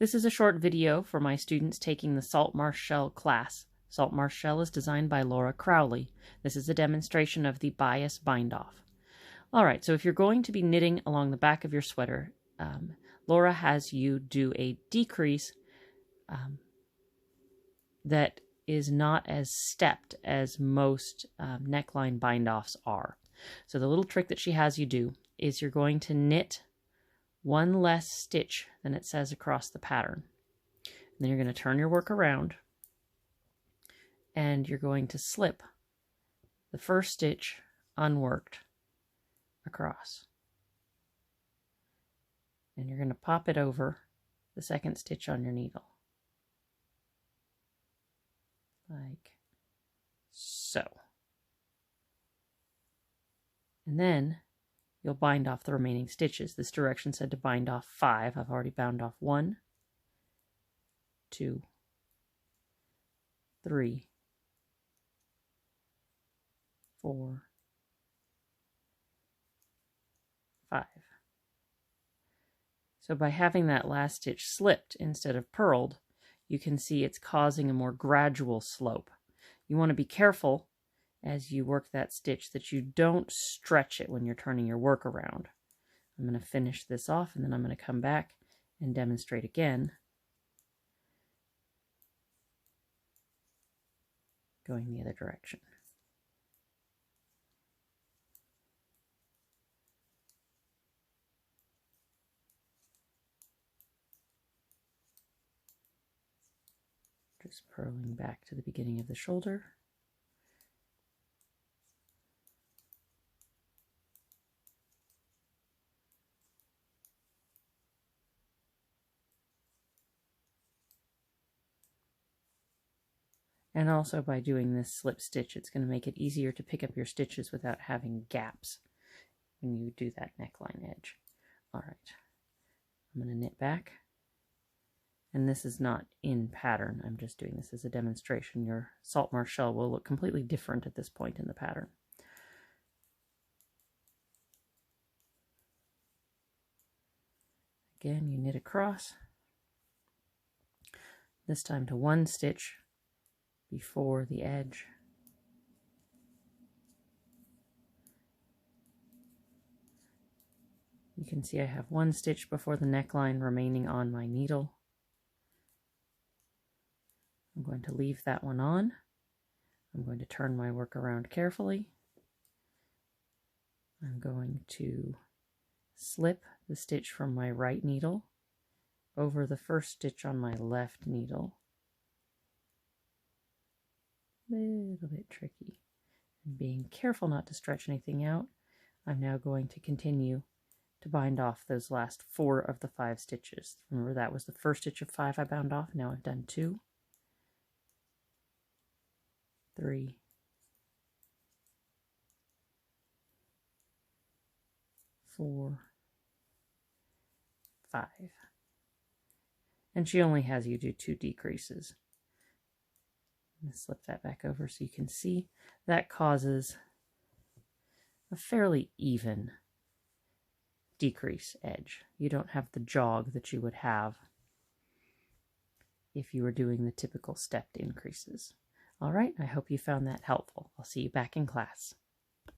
This is a short video for my students taking the Saltmarsh shell class. Saltmarsh shell is designed by Laura Crowley. This is a demonstration of the bias bind-off. Alright, so if you're going to be knitting along the back of your sweater, Laura has you do a decrease that is not as stepped as most neckline bind-offs are. So the little trick that she has you do is you're going to knit one less stitch than it says across the pattern. And then you're going to turn your work around and you're going to slip the first stitch unworked across. And you're going to pop it over the second stitch on your needle. Like so. And then you'll bind off the remaining stitches. This direction said to bind off 5. I've already bound off 1, 2, 3, 4, 5. So by having that last stitch slipped instead of purled, you can see it's causing a more gradual slope. You want to be careful as you work that stitch that you don't stretch it when you're turning your work around. I'm going to finish this off and then I'm going to come back and demonstrate again, going the other direction. Just purling back to the beginning of the shoulder. And also by doing this slip stitch, it's going to make it easier to pick up your stitches without having gaps when you do that neckline edge. All right, I'm going to knit back. And this is not in pattern. I'm just doing this as a demonstration. Your Saltmarsh shell will look completely different at this point in the pattern. Again, you knit across. This time to one stitch before the edge. You can see I have one stitch before the neckline remaining on my needle. I'm going to leave that one on. I'm going to turn my work around carefully. I'm going to slip the stitch from my right needle over the first stitch on my left needle. A little bit tricky. And being careful not to stretch anything out, I'm now going to continue to bind off those last 4 of the 5 stitches. Remember, that was the first stitch of 5 I bound off. Now I've done 2, 3, 4, 5. And she only has you do 2 decreases. I'm going to slip that back over so you can see that causes a fairly even decrease edge. You don't have the jog that you would have if you were doing the typical stepped increases. All right, I hope you found that helpful. I'll see you back in class.